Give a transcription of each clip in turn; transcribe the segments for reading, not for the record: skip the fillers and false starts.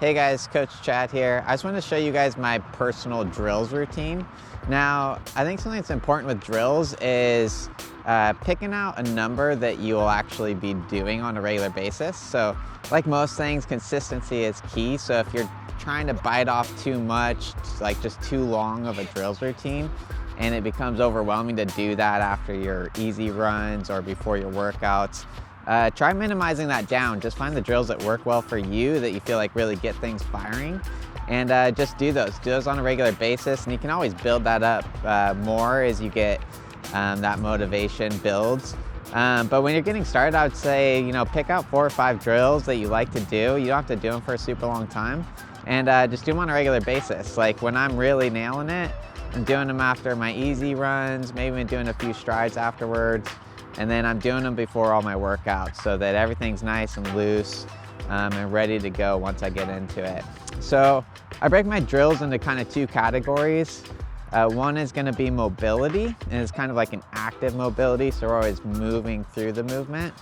Hey guys, Coach Chad here. I just wanted to show you guys my personal drills routine. Now, I think something that's important with drills is picking out a number that you will actually be doing on a regular basis. So like most things, consistency is key. So if you're trying to bite off too much, like just too long of a drills routine, and it becomes overwhelming to do that after your easy runs or before your workouts, try minimizing that down. Just find the drills that work well for you, that you feel like really get things firing, and just do those on a regular basis. And you can always build that up more as you get that motivation builds. But when you're getting started, I would say, pick out 4 or 5 drills that you like to do. You don't have to do them for a super long time, and just do them on a regular basis. Like when I'm really nailing it, I'm doing them after my easy runs, maybe I'm doing a few strides afterwards. And then I'm doing them before all my workouts so that everything's nice and loose and ready to go once I get into it. So I break my drills into kind of 2 categories. One is going to be mobility, and it's kind of like an active mobility, so we're always moving through the movement.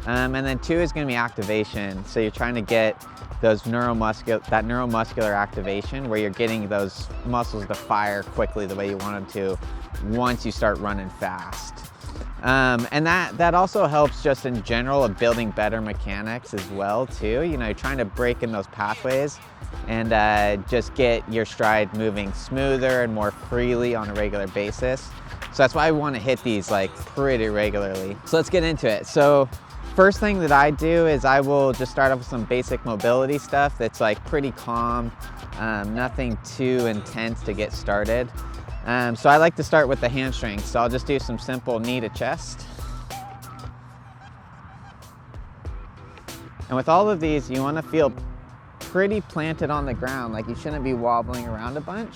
And then 2 is going to be activation, so you're trying to get those neuromuscular activation where you're getting those muscles to fire quickly the way you want them to once you start running fast. And that also helps just in general of building better mechanics as well too. You're trying to break in those pathways and just get your stride moving smoother and more freely on a regular basis. So that's why I want to hit these like pretty regularly. So let's get into it. So first thing that I do is I will just start off with some basic mobility stuff that's like pretty calm, nothing too intense to get started. So I like to start with the hamstrings. So I'll just do some simple knee to chest. And with all of these, you want to feel pretty planted on the ground, like you shouldn't be wobbling around a bunch.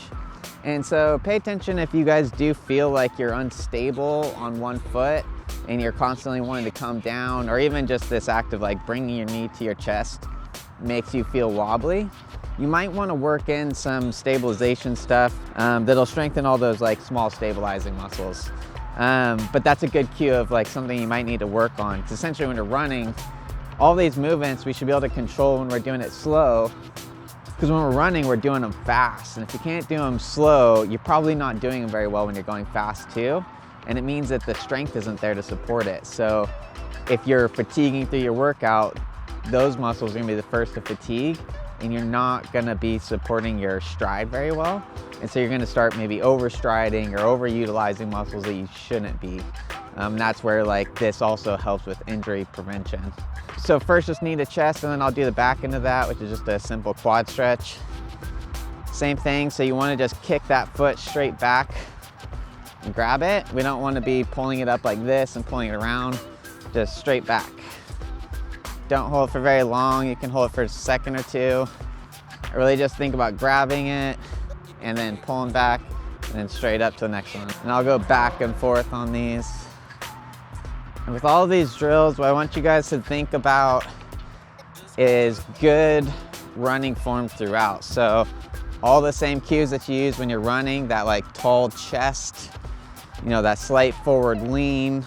And so pay attention if you guys do feel like you're unstable on one foot and you're constantly wanting to come down, or even just this act of like bringing your knee to your chest makes you feel wobbly. You might want to work in some stabilization stuff that'll strengthen all those like small stabilizing muscles. But that's a good cue of like something you might need to work on. Because essentially when you're running, all these movements we should be able to control when we're doing it slow. Because when we're running, we're doing them fast. And if you can't do them slow, you're probably not doing them very well when you're going fast too. And it means that the strength isn't there to support it. So if you're fatiguing through your workout, those muscles are gonna be the first to fatigue, and you're not gonna be supporting your stride very well. And so you're gonna start maybe overstriding or overutilizing muscles that you shouldn't be. That's where like this also helps with injury prevention. So first just knee to chest, and then I'll do the back end of that, which is just a simple quad stretch. Same thing, so you wanna just kick that foot straight back and grab it. We don't wanna be pulling it up like this and pulling it around, just straight back. Don't hold it for very long. You can hold it for a second or 2. I really just think about grabbing it and then pulling back and then straight up to the next one. And I'll go back and forth on these. And with all of these drills, what I want you guys to think about is good running form throughout. So all the same cues that you use when you're running, that like tall chest, that slight forward lean,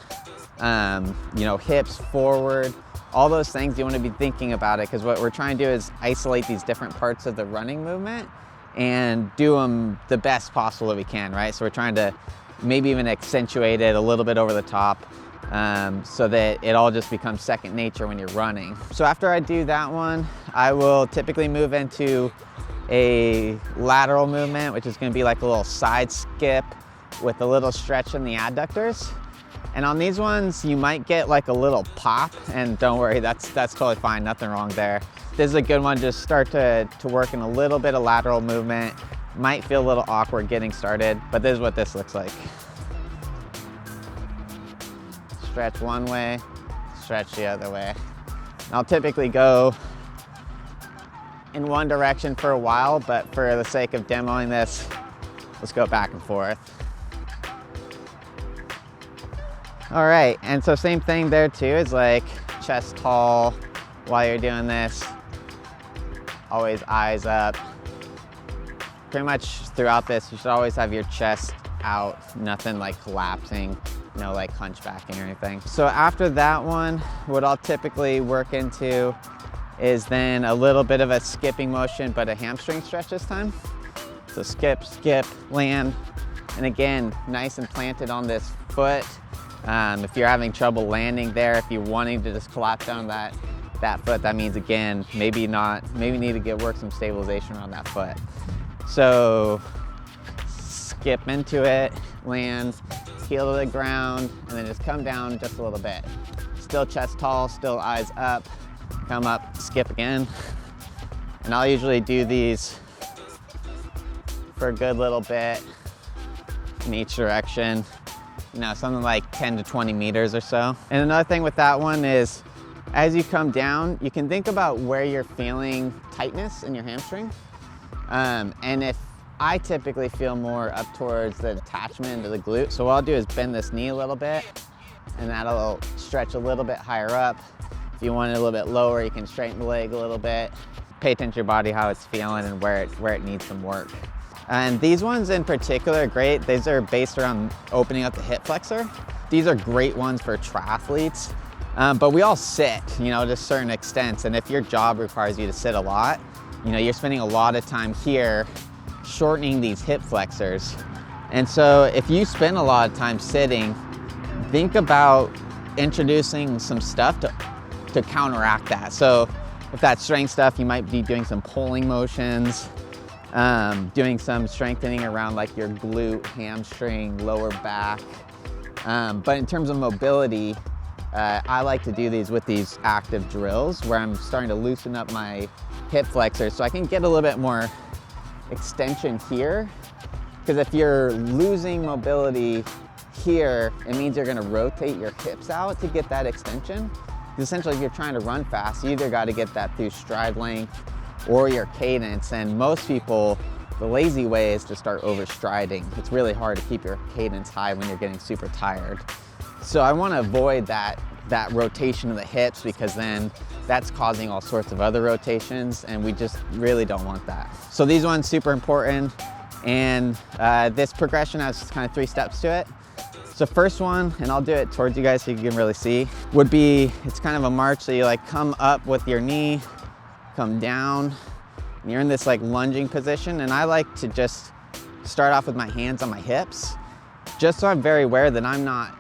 hips forward. All those things you want to be thinking about it, because what we're trying to do is isolate these different parts of the running movement and do them the best possible that we can, right? So we're trying to maybe even accentuate it a little bit over the top so that it all just becomes second nature when you're running. So after I do that one, I will typically move into a lateral movement, which is going to be like a little side skip with a little stretch in the adductors. And on these ones, you might get like a little pop, and don't worry, that's totally fine, nothing wrong there. This is a good one, just start to work in a little bit of lateral movement. Might feel a little awkward getting started, but this is what this looks like. Stretch one way, stretch the other way. And I'll typically go in one direction for a while, but for the sake of demoing this, let's go back and forth. All right, and so same thing there too, is like chest tall while you're doing this. Always eyes up. Pretty much throughout this, you should always have your chest out, nothing like collapsing, like hunchbacking or anything. So after that one, what I'll typically work into is then a little bit of a skipping motion, but a hamstring stretch this time. So skip, skip, land. And again, nice and planted on this foot. If you're having trouble landing there, if you're wanting to just collapse down that foot, that means again, maybe need to work some stabilization around that foot. So skip into it, land, heel to the ground, and then just come down just a little bit. Still chest tall, still eyes up, come up, skip again. And I'll usually do these for a good little bit in each direction, you know, something like 10 to 20 meters or so. And another thing with that one is, as you come down, you can think about where you're feeling tightness in your hamstring. And if I typically feel more up towards the attachment to the glute, so what I'll do is bend this knee a little bit, and that'll stretch a little bit higher up. If you want it a little bit lower, you can straighten the leg a little bit. Pay attention to your body, how it's feeling and where it needs some work. And these ones in particular are great. These are based around opening up the hip flexor. These are great ones for triathletes, but we all sit, you know, to certain extents. And if your job requires you to sit a lot, you know, you're spending a lot of time here shortening these hip flexors. And so if you spend a lot of time sitting, think about introducing some stuff to counteract that. So if that's strength stuff, you might be doing some pulling motions, doing some strengthening around like your glute, hamstring, lower back. But in terms of mobility, I like to do these with these active drills where I'm starting to loosen up my hip flexors so I can get a little bit more extension here. Because if you're losing mobility here, it means you're gonna rotate your hips out to get that extension. Because essentially if you're trying to run fast, you either gotta get that through stride length or your cadence. And most people, the lazy way is to start overstriding. It's really hard to keep your cadence high when you're getting super tired. So I wanna avoid that rotation of the hips, because then that's causing all sorts of other rotations, and we just really don't want that. So these ones super important, and this progression has kind of 3 steps to it. So first one, and I'll do it towards you guys so you can really see, would be, it's kind of a march. So you like come up with your knee, come down, and you're in this like lunging position. And I like to just start off with my hands on my hips, just so I'm very aware that I'm not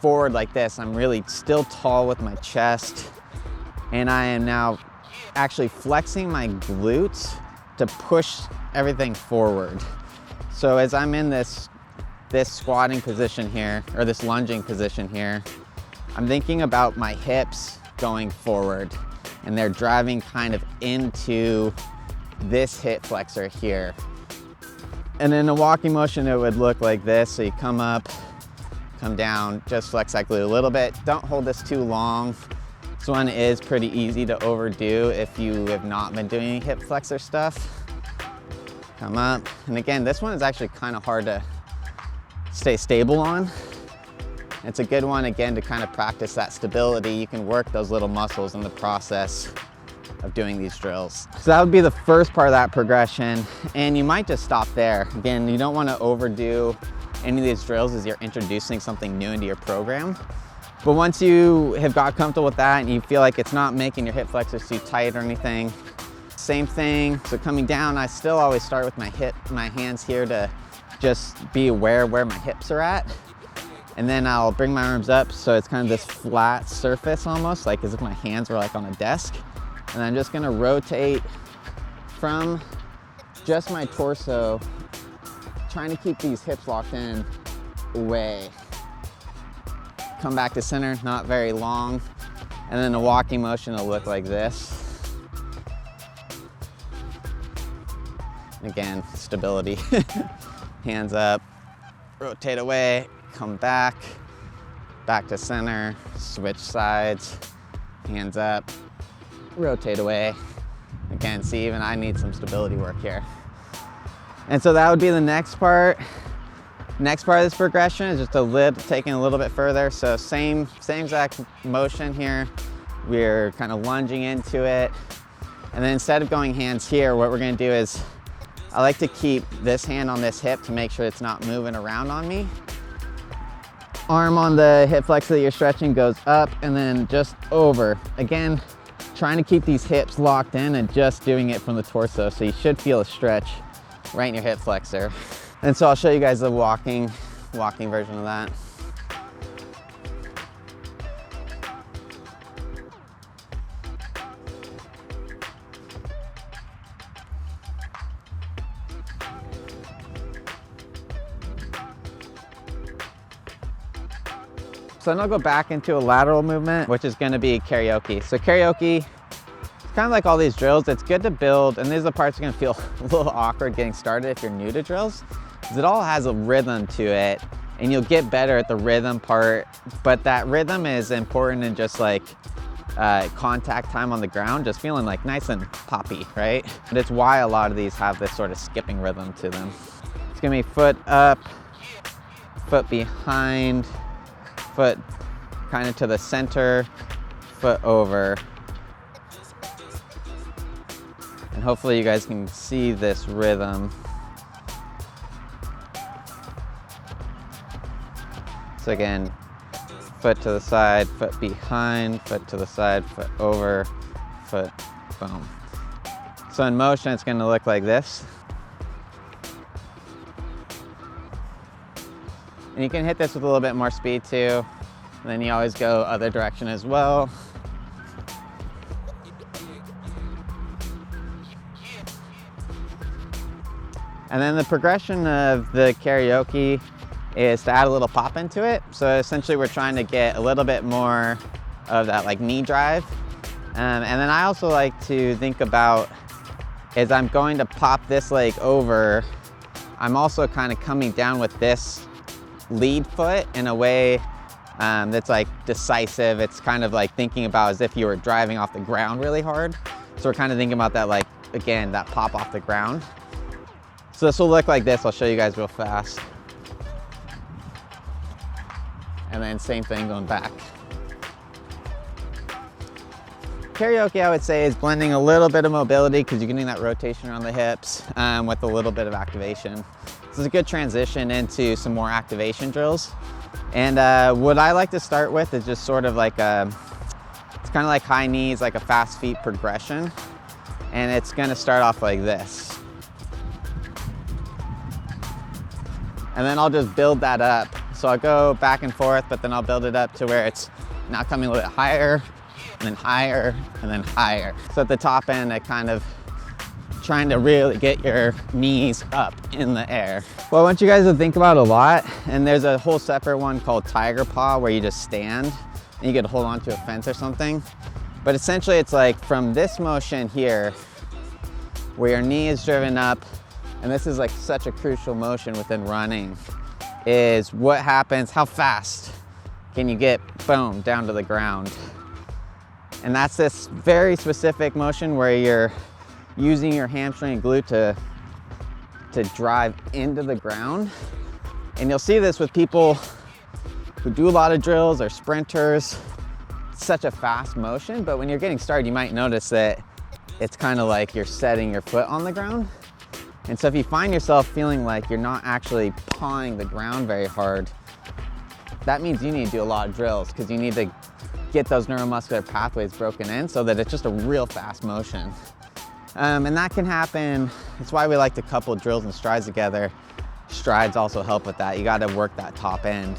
forward like this. I'm really still tall with my chest, and I am now actually flexing my glutes to push everything forward. So as I'm in this squatting position here, or this lunging position here, I'm thinking about my hips going forward, and they're driving kind of into this hip flexor here. And in a walking motion, it would look like this. So you come up, come down, just flex that glute a little bit. Don't hold this too long. This one is pretty easy to overdo if you have not been doing hip flexor stuff. Come up, and again, this one is actually kind of hard to stay stable on. It's a good one, again, to kind of practice that stability. You can work those little muscles in the process of doing these drills. So that would be the first part of that progression, and you might just stop there. Again, you don't want to overdo any of these drills as you're introducing something new into your program. But once you have got comfortable with that and you feel like it's not making your hip flexors too tight or anything, same thing. So coming down, I still always start with my hands here to just be aware where my hips are at. And then I'll bring my arms up so it's kind of this flat surface almost, like as if my hands were like on a desk. And I'm just gonna rotate from just my torso, trying to keep these hips locked in, away. Come back to center, not very long. And then the walking motion will look like this. Again, stability. Hands up, rotate away, come back, back to center, switch sides, hands up, rotate away. Again, see, even I need some stability work here. And so that would be the next part. Next part of this progression is just taking a little bit further. So same exact motion here. We're kind of lunging into it. And then instead of going hands here, what we're gonna do is, I like to keep this hand on this hip to make sure it's not moving around on me. Arm on the hip flexor that you're stretching goes up and then just over. Again, trying to keep these hips locked in and just doing it from the torso. So you should feel a stretch right in your hip flexor. And so I'll show you guys the walking version of that. So then I'll go back into a lateral movement, which is gonna be karaoke. So karaoke, it's kind of like all these drills. It's good to build, and these are the parts that are gonna feel a little awkward getting started if you're new to drills, because it all has a rhythm to it, and you'll get better at the rhythm part, but that rhythm is important in just like contact time on the ground, just feeling like nice and poppy, right? And it's why a lot of these have this sort of skipping rhythm to them. It's gonna be foot up, foot behind, foot kind of to the center, foot over. And hopefully you guys can see this rhythm. So again, foot to the side, foot behind, foot to the side, foot over, foot, boom. So in motion, it's gonna look like this. And you can hit this with a little bit more speed too. And then you always go other direction as well. And then the progression of the karaoke is to add a little pop into it. So essentially we're trying to get a little bit more of that like knee drive. And then I also like to think about, as I'm going to pop this leg over, I'm also kind of coming down with this lead foot in a way that's like decisive. It's kind of like thinking about as if you were driving off the ground really hard. So we're kind of thinking about that, like, again, that pop off the ground. So this will look like this. I'll show you guys real fast. And then same thing going back. Karaoke, I would say, is blending a little bit of mobility because you're getting that rotation around the hips with a little bit of activation. This is a good transition into some more activation drills. And what I like to start with is just sort of like it's kind of like high knees, like a fast feet progression. And it's gonna start off like this. And then I'll just build that up. So I'll go back and forth, but then I'll build it up to where it's now coming a little bit higher, and then higher, and then higher. So at the top end, I kind of trying to really get your knees up in the air. Well, I want you guys to think about a lot, and there's a whole separate one called tiger paw where you just stand and you get to hold onto a fence or something. But essentially it's like from this motion here, where your knee is driven up, and this is like such a crucial motion within running, is what happens, how fast can you get, boom, down to the ground. And that's this very specific motion where you're using your hamstring and glute to drive into the ground. And you'll see this with people who do a lot of drills or sprinters. It's such a fast motion, but when you're getting started, you might notice that it's kind of like you're setting your foot on the ground. And so if you find yourself feeling like you're not actually pawing the ground very hard, that means you need to do a lot of drills because you need to get those neuromuscular pathways broken in so that it's just a real fast motion. And that can happen. That's why we like to couple drills and strides together. Strides also help with that. You got to work that top end.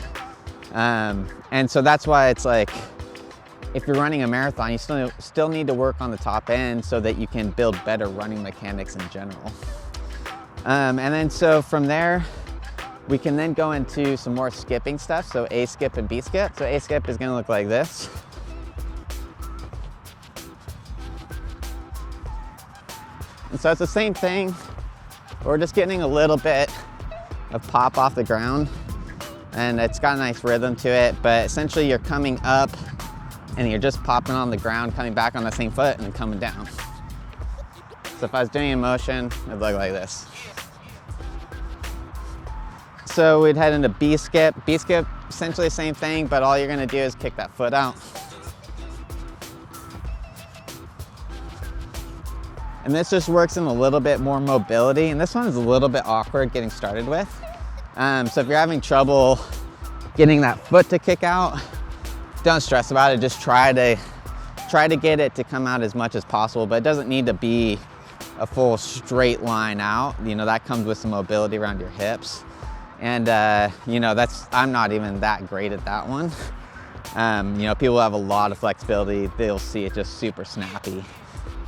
And so that's why it's like, if you're running a marathon, you still need to work on the top end so that you can build better running mechanics in general. And then so from there, we can then go into some more skipping stuff. So A skip and B skip. So A skip is gonna look like this. And so it's the same thing. We're just getting a little bit of pop off the ground, and it's got a nice rhythm to it, but essentially you're coming up and you're just popping on the ground, coming back on the same foot and then coming down. So if I was doing a motion, it'd look like this. So we'd head into B skip. B skip, essentially the same thing, but all you're gonna do is kick that foot out. And this just works in a little bit more mobility, and this one is a little bit awkward getting started with. So if you're having trouble getting that foot to kick out, don't stress about it. Just try try to get it to come out as much as possible, but it doesn't need to be a full straight line out. You know, that comes with some mobility around your hips. And you know, I'm not even that great at that one. You know, people have a lot of flexibility. They'll see it just super snappy.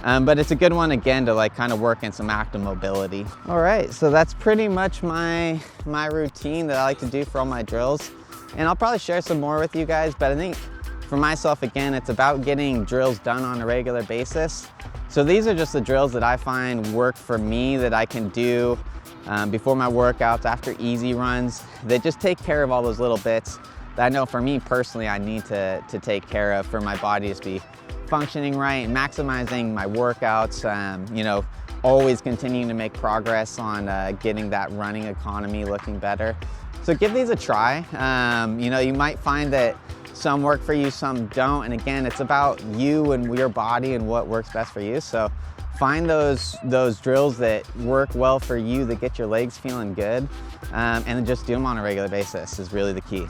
But it's a good one, again, to like kind of work in some active mobility. All right, so that's pretty much my routine that I like to do for all my drills. And I'll probably share some more with you guys, but I think for myself, again, it's about getting drills done on a regular basis. So these are just the drills that I find work for me, that I can do before my workouts, after easy runs. They just take care of all those little bits that I know for me personally I need to take care of for my body to be functioning right, maximizing my workouts, you know, always continuing to make progress on getting that running economy looking better. So give these a try. You know, you might find that some work for you, some don't. And again, it's about you and your body and what works best for you. So find those drills that work well for you, that get your legs feeling good, and then just do them on a regular basis is really the key.